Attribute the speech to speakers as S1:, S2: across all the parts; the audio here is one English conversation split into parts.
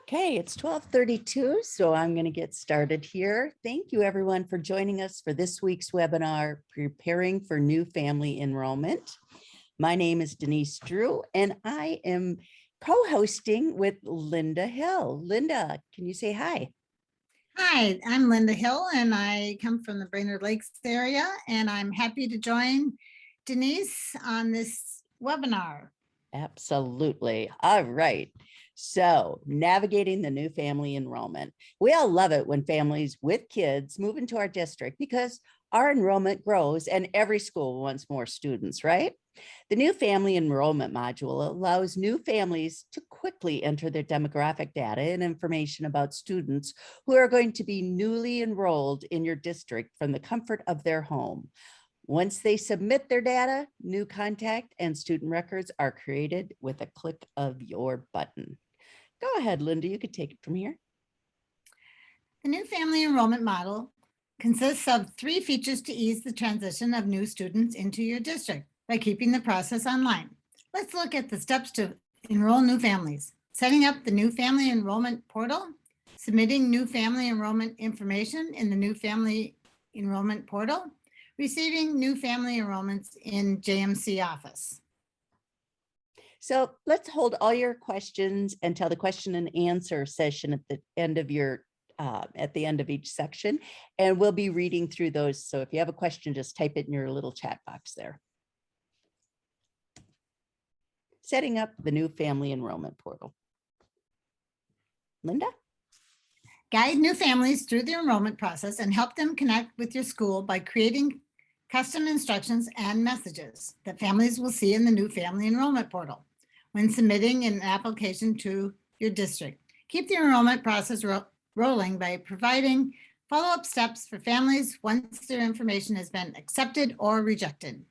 S1: Okay, it's 12:32, so I'm going to get started here. Thank you everyone for joining us for this week's webinar, Preparing for New Family Enrollment. My name is Denise Drew, and I am co-hosting with Linda Hill. Linda, can you say hi?
S2: Hi, I'm Linda Hill, and I come from the Brainerd Lakes area, and I'm happy to join Denise on this webinar.
S1: Absolutely. All right. So navigating the new family enrollment. We all love it when families with kids move into our district because our enrollment grows and every school wants more students, right? The new family enrollment module allows new families to quickly enter their demographic data and information about students who are going to be newly enrolled in your district from the comfort of their home. Once they submit their data, new contact and student records are created with a click of your button. Go ahead, Linda, you could take it from here.
S2: The new family enrollment model consists of 3 features to ease the transition of new students into your district by keeping the process online. Let's look at the steps to enroll new families. Setting up the new family enrollment portal, submitting new family enrollment information in the new family enrollment portal, receiving new family enrollments in JMC office.
S1: So let's hold all your questions until the question and answer session at the end of your at the end of each section, and we'll be reading through those. So if you have a question, just type it in your little chat box there. Setting up the new family enrollment portal. Linda?
S2: Guide new families through the enrollment process and help them connect with your school by creating custom instructions and messages that families will see in the new family enrollment portal when submitting an application to your district. Keep the enrollment process rolling by providing follow-up steps for families once their information has been accepted or rejected.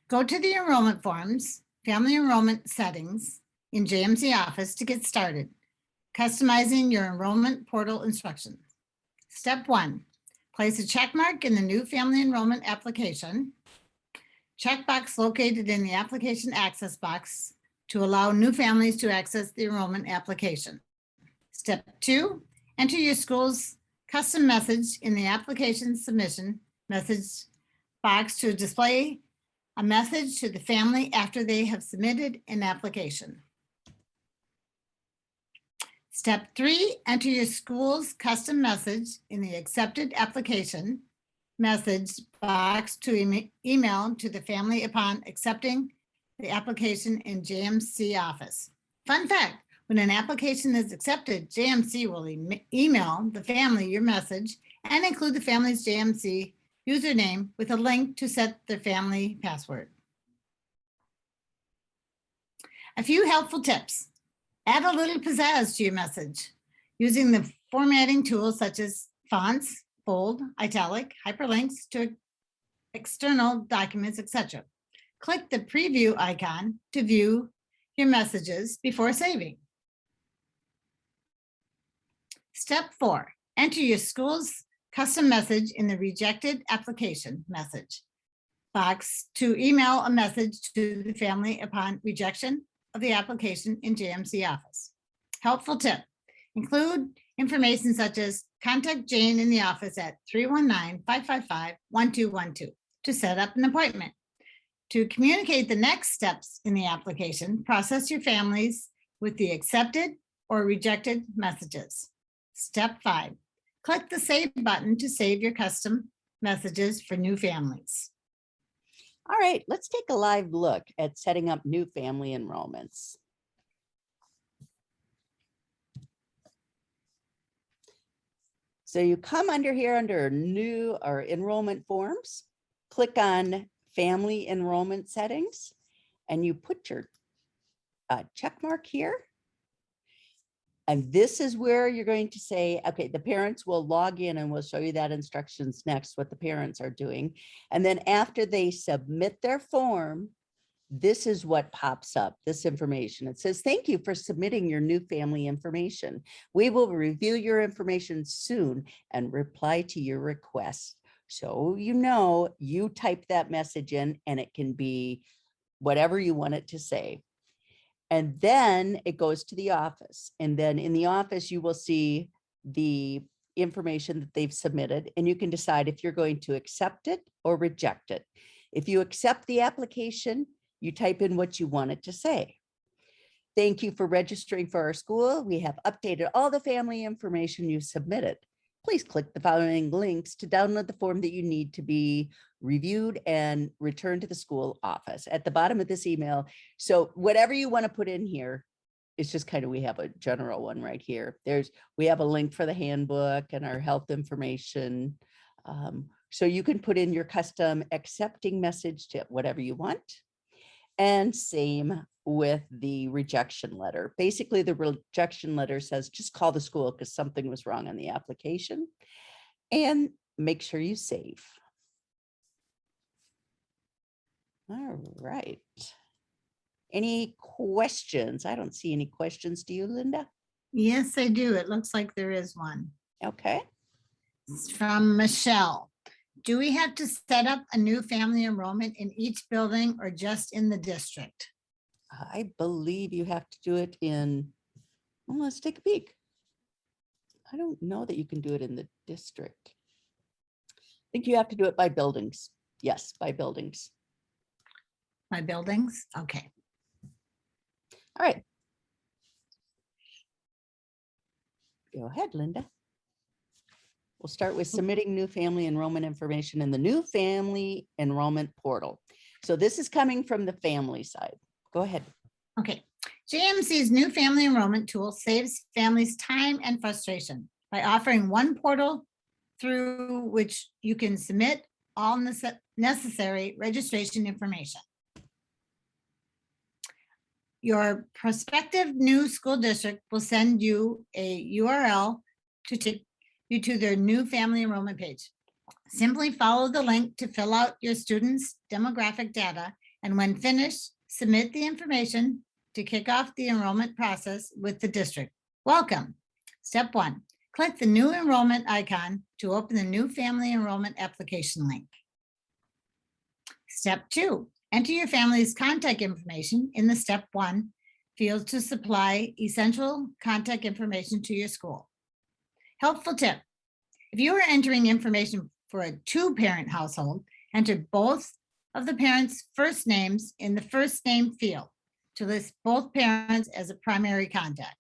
S2: Go to the enrollment forms, family enrollment settings in JMC office to get started, customizing your enrollment portal instructions. Step 1. Place a check mark in the new family enrollment application. Checkbox located in the application access box to allow new families to access the enrollment application. Step 2. Enter your school's custom message in the application submission message box to display a message to the family after they have submitted an application. Step 3, enter your school's custom message in the accepted application message box to email to the family upon accepting the application in JMC office. Fun fact, when an application is accepted, JMC will email the family your message and include the family's JMC username with a link to set their family password. A few helpful tips. Add a little pizzazz to your message using the formatting tools such as fonts, bold, italic, hyperlinks to external documents, etc. Click the preview icon to view your messages before saving. Step 4, enter your school's custom message in the rejected application message box to email a message to the family upon rejection of the application in JMC office. Helpful tip, include information such as contact Jane in the office at 319-555-1212 to set up an appointment. To communicate the next steps in the application, process your families with the accepted or rejected messages. Step 5, click the save button to save your custom messages for new families.
S1: All right, let's take a live look at setting up new family enrollments. So you come under here under new or enrollment forms, click on family enrollment settings, and you put your check mark here. And this is where you're going to say, okay, the parents will log in, and we'll show you that instructions next, what the parents are doing. And then after they submit their form, this is what pops up, this information. It says, thank you for submitting your new family information. We will review your information soon and reply to your request. So you know, you type that message in and it can be whatever you want it to say. And then it goes to the office. And then in the office, you will see the information that they've submitted, and you can decide if you're going to accept it or reject it. If you accept the application, you type in what you want it to say. Thank you for registering for our school. We have updated all the family information you submitted. Please click the following links to download the form that you need to be reviewed and returned to the school office at the bottom of this email. So whatever you want to put in here, it's just kind of, we have a general one right here. We have a link for the handbook and our health information. So you can put in your custom accepting message to whatever you want. And same with the rejection letter. Basically, the rejection letter says, just call the school because something was wrong on the application, and make sure you save. All right. Any questions? I don't see any questions. Do you, Linda?
S2: Yes, I do. It looks like there is one.
S1: Okay.
S2: It's from Michelle. Do we have to set up a new family enrollment in each building or just in the district?
S1: I believe you have to do it in, well, let's take a peek. I don't know that you can do it in the district. I think you have to do it by buildings. Yes, by buildings.
S2: My buildings? Okay.
S1: All right. Go ahead, Linda. We'll start with submitting new family enrollment information in the new family enrollment portal. So this is coming from the family side. Go ahead.
S2: Okay. JMC's new family enrollment tool saves families time and frustration by offering one portal through which you can submit all necessary registration information. Your prospective new school district will send you a URL to take you to their new family enrollment page. Simply follow the link to fill out your students' demographic data, and when finished, submit the information to kick off the enrollment process with the district. Welcome. Step 1, click the new enrollment icon to open the new family enrollment application link. Step 2, enter your family's contact information in the Step 1 field to supply essential contact information to your school. Helpful tip: if you are entering information for a 2-parent household, enter both of the parents' first names in the first name field to list both parents as a primary contact.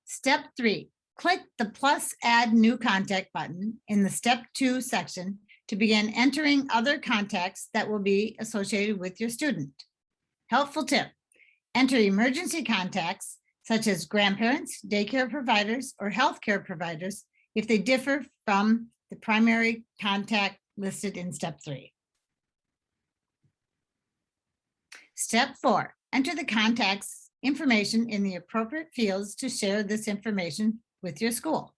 S2: Step 3, click the plus add new contact button in the Step 2 section to begin entering other contacts that will be associated with your student. Helpful tip: enter emergency contacts such as grandparents, daycare providers, or healthcare providers if they differ from the primary contact listed in Step 3. Step 4, enter the contacts information in the appropriate fields to share this information with your school.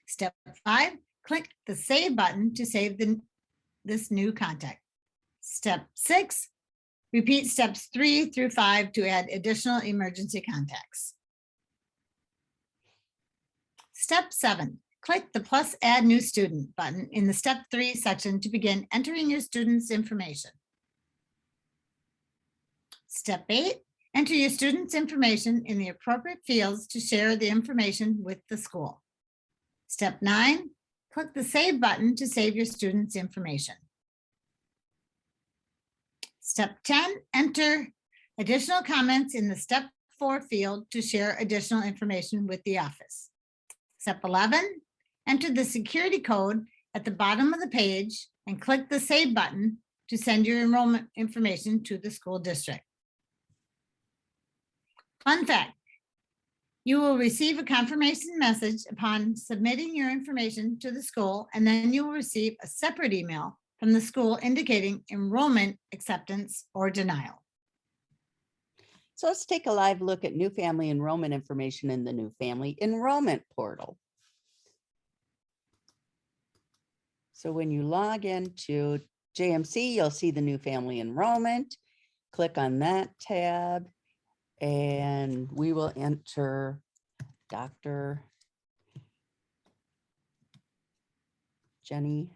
S2: Step 5, click the Save button to save this new contact. Step 6, repeat steps 3 through 5 to add additional emergency contacts. Step 7, click the plus add new student button in the Step 3 section to begin entering your students' information. Step 8, enter your students' information in the appropriate fields to share the information with the school. Step 9, click the Save button to save your students' information. Step 10, enter additional comments in the Step 4 field to share additional information with the office. Step 11, enter the security code at the bottom of the page and click the Save button to send your enrollment information to the school district. Fun fact: you will receive a confirmation message upon submitting your information to the school, and then you will receive a separate email from the school indicating enrollment acceptance or denial.
S1: So let's take a live look at new family enrollment information in the new family enrollment portal. So when you log into JMC, you'll see the new family enrollment. Click on that tab, and we will enter Dr. Jenny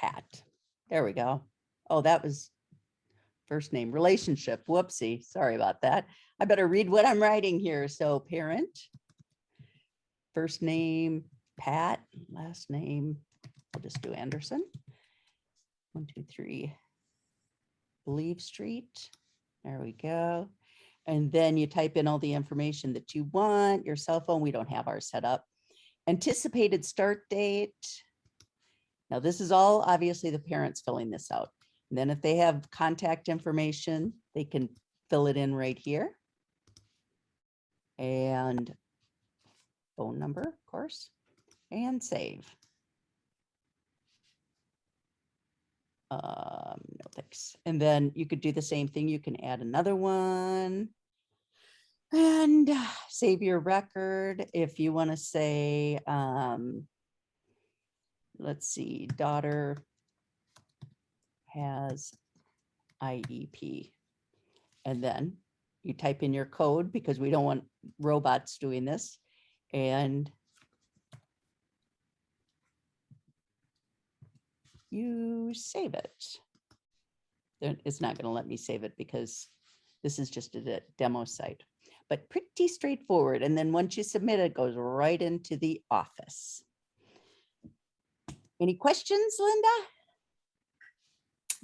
S1: Pat. There we go. Oh, that was first name relationship. Whoopsie. Sorry about that. I better read what I'm writing here. So parent, first name, Pat, last name, I'll just do Anderson. 1, 2, 3, Believe Street. There we go. And then you type in all the information that you want, your cell phone. We don't have ours set up. Anticipated start date. Now this is all obviously the parents filling this out. And then if they have contact information, they can fill it in right here. And phone number, of course, and save. No thanks. And then you could do the same thing. You can add another one and save your record. If you want to say, let's see, daughter has IEP. And then you type in your code because we don't want robots doing this. And you save it. Then it's not going to let me save it because this is just a demo site, but pretty straightforward. And then once you submit it, it goes right into the office. Any questions, Linda?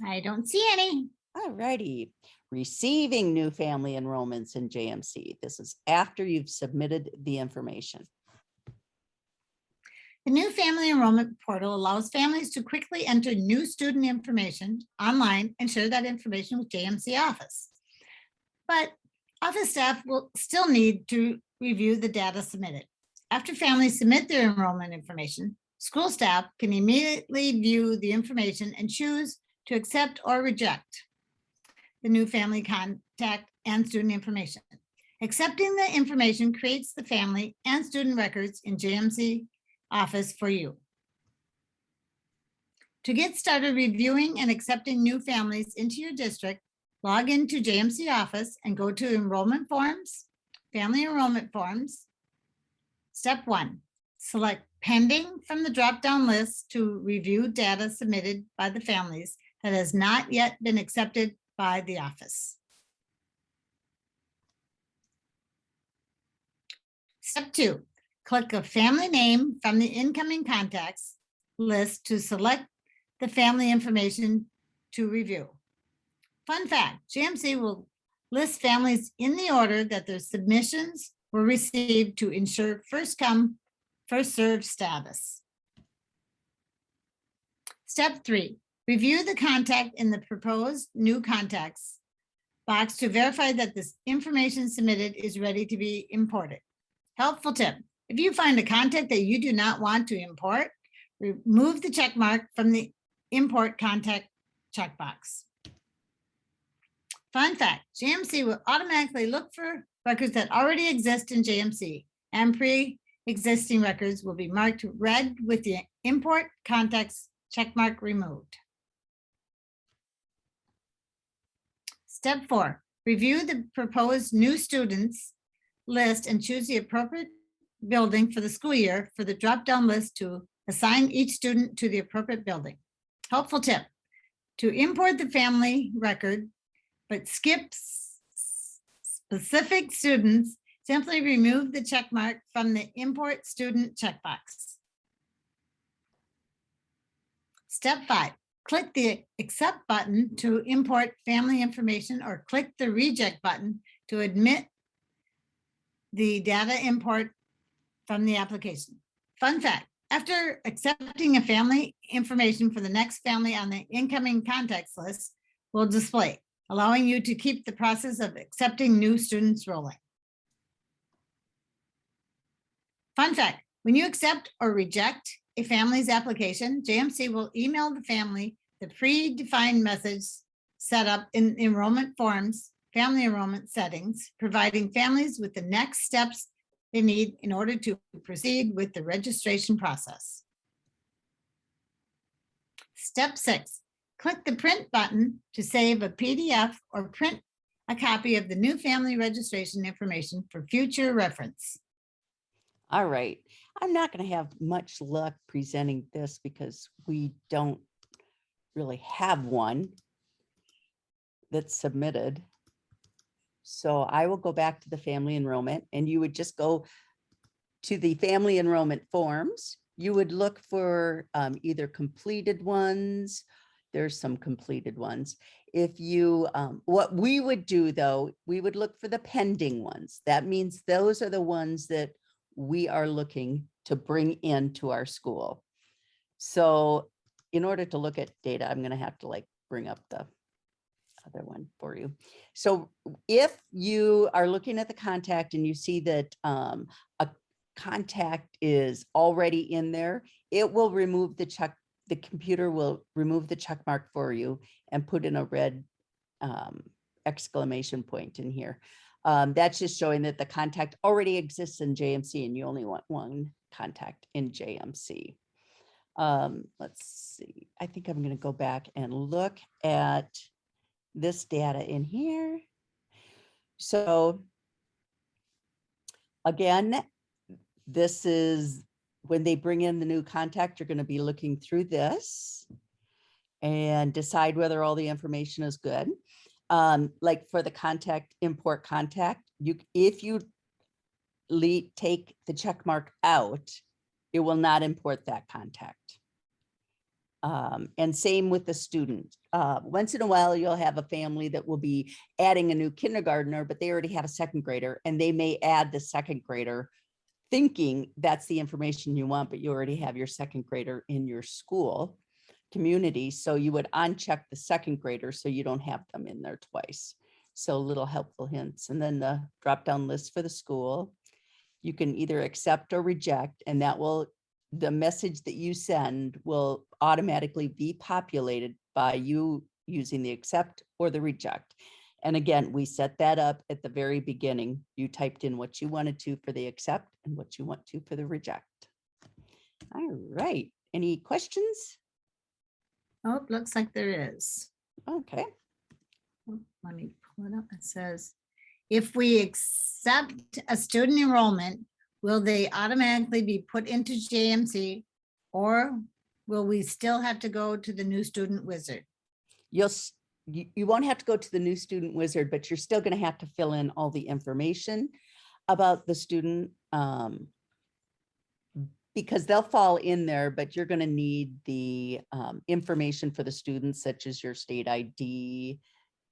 S2: I don't see any.
S1: All righty. Receiving new family enrollments in JMC. This is after you've submitted the information.
S2: The new Family Enrollment portal allows families to quickly enter new student information online and share that information with JMC Office. But Office staff will still need to review the data submitted. After families submit their enrollment information, school staff can immediately view the information and choose to accept or reject the new family contact and student information. Accepting the information creates the family and student records in JMC Office for you. To get started reviewing and accepting new families into your district, log into JMC Office and go to Enrollment Forms, Family Enrollment Forms. Step 1, select Pending from the drop-down list to review data submitted by the families that has not yet been accepted by the office. Step 2, click a family name from the incoming contacts list to select the family information to review. Fun fact, JMC will list families in the order that their submissions were received to ensure first come, first served status. Step 3, review the contact in the proposed new contacts box to verify that this information submitted is ready to be imported. Helpful tip. If you find a contact that you do not want to import, remove the check mark from the import contact checkbox. Fun fact, JMC will automatically look for records that already exist in JMC, and pre-existing records will be marked red with the import contacts checkmark removed. Step 4, review the proposed new students list and choose the appropriate building for the school year for the drop-down list to assign each student to the appropriate building. Helpful tip, to import the family record, but skip specific students, simply remove the check mark from the import student checkbox. Step 5, click the accept button to import family information or click the reject button to admit the data import from the application. Fun fact, after accepting a family information for the next family on the incoming contacts list will display, allowing you to keep the process of accepting new students rolling. Fun fact, when you accept or reject a family's application, JMC will email the family the predefined message set up in enrollment forms, family enrollment settings, providing families with the next steps they need in order to proceed with the registration process. Step 6, click the print button to save a PDF or print a copy of the new family registration information for future reference.
S1: All right. I'm not going to have much luck presenting this because we don't really have one that's submitted. So I will go back to the family enrollment, and you would just go to the family enrollment forms. You would look for either completed ones. There's some completed ones. If you, what we would do though, we would look for the pending ones. That means those are the ones that we are looking to bring into our school. So in order to look at data, I'm going to have to like bring up the other one for you. So if you are looking at the contact and you see that a contact is already in there, it will remove the check. The computer will remove the check mark for you and put in a red exclamation point in here. That's just showing that the contact already exists in JMC and you only want one contact in JMC. Let's see. I think I'm going to go back and look at this data in here. So again, this is when they bring in the new contact, you're going to be looking through this and decide whether all the information is good. Like for the contact, import contact, if you take the check mark out, it will not import that contact. And same with the student. Once in a while, you'll have a family that will be adding a new kindergartner, but they already have a second grader, and they may add the second grader thinking that's the information you want, but you already have your second grader in your school community. So you would uncheck the second grader so you don't have them in there twice. So little helpful hints. And then the drop-down list for the school. You can either accept or reject, and that will, the message that you send will automatically be populated by you using the accept or the reject. And again, we set that up at the very beginning. You typed in what you wanted to for the accept and what you want to for the reject. All right. Any questions?
S2: Oh, looks like there is.
S1: Okay.
S2: Oh, let me pull it up. It says, if we accept a student enrollment, will they automatically be put into JMC, or will we still have to go to the new student wizard?
S1: You won't have to go to the new student wizard, but you're still going to have to fill in all the information about the student because they'll fall in there, but you're going to need the information for the students, such as your state ID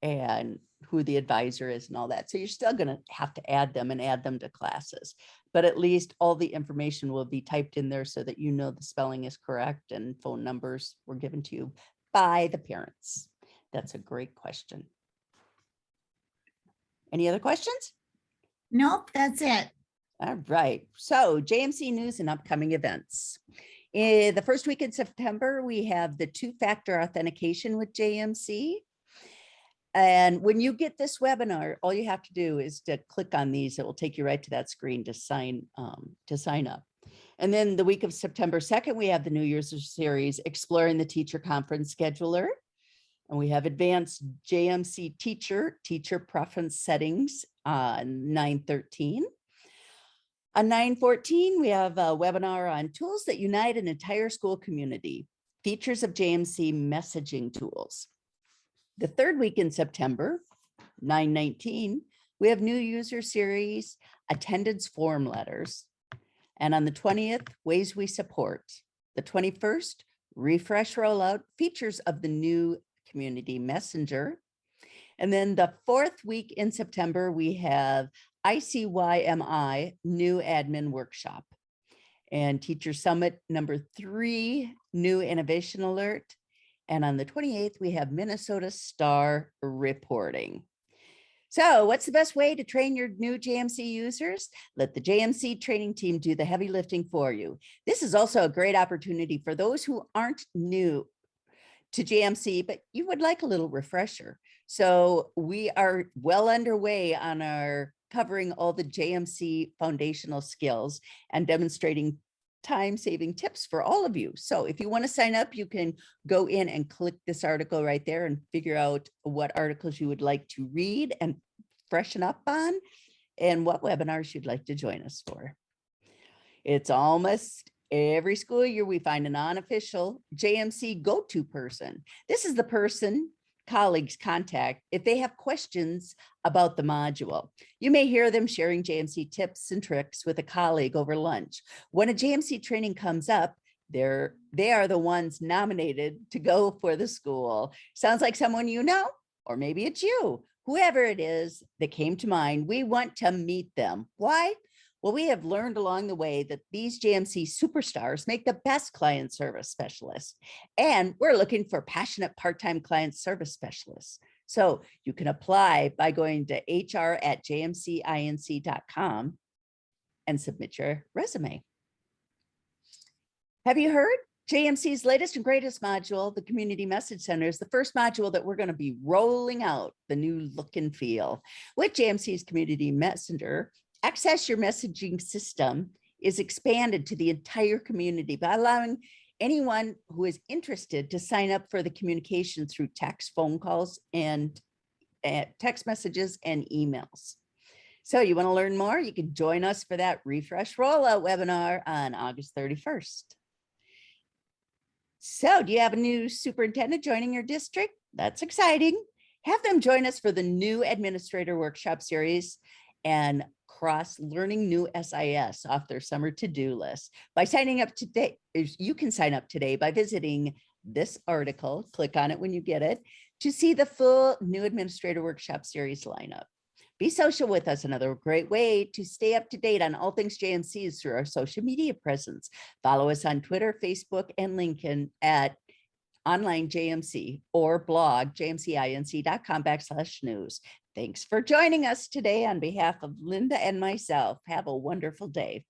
S1: and who the advisor is and all that. So you're still going to have to add them and add them to classes, but at least all the information will be typed in there so that you know the spelling is correct and phone numbers were given to you by the parents. That's a great question. Any other questions?
S2: Nope, that's it.
S1: All right. So JMC news and upcoming events. In the first week in September, we have the 2-factor authentication with JMC. And when you get this webinar, all you have to do is to click on these. It will take you right to that screen to sign up. And then the week of September 2nd, we have the New Year's series, Exploring the Teacher Conference Scheduler. And we have advanced JMC teacher preference settings on 9/13. On 9/14, we have a webinar on tools that unite an entire school community, features of JMC messaging tools. The third week in September, 9/19, we have new user series, attendance form letters. And on the 20th, ways we support. The 21st, refresh rollout, features of the new community messenger. And then the fourth week in September, we have ICYMI new admin workshop and teacher summit number 3, new innovation alert. And on the 28th, we have Minnesota Star reporting. So what's the best way to train your new JMC users? Let the JMC training team do the heavy lifting for you. This is also a great opportunity for those who aren't new to JMC, but you would like a little refresher. So we are well underway on our covering all the JMC foundational skills and demonstrating time-saving tips for all of you. So if you want to sign up, you can go in and click this article right there and figure out what articles you would like to read and freshen up on and what webinars you'd like to join us for. It's almost Every school year, we find an unofficial JMC go-to person. This is the person colleagues contact if they have questions about the module. You may hear them sharing JMC tips and tricks with a colleague over lunch. When a JMC training comes up, they are the ones nominated to go for the school. Sounds like someone you know, or maybe it's you. Whoever it is that came to mind, we want to meet them. Why? Well, we have learned along the way that these JMC superstars make the best client service specialists, and we're looking for passionate part-time client service specialists. So you can apply by going to hr@jmcinc.com and submit your resume. Have you heard? JMC's latest and greatest module, the Community Message Center, is the first module that we're going to be rolling out the new look and feel. With JMC's Community Messenger, access your messaging system is expanded to the entire community by allowing anyone who is interested to sign up for the communication through text, phone calls, and text messages and emails. So you want to learn more? You can join us for that refresh rollout webinar on August 31st. So do you have a new superintendent joining your district? That's exciting. Have them join us for the new administrator workshop series and cross learning new SIS off their summer to-do list. By signing up today, you can sign up today by visiting this article, click on it when you get it, to see the full new administrator workshop series lineup. Be social with us. Another great way to stay up to date on all things JMC is through our social media presence. Follow us on Twitter, Facebook, and LinkedIn at Online JMC or blog jmcinc.com/news. Thanks for joining us today on behalf of Linda and myself. Have a wonderful day.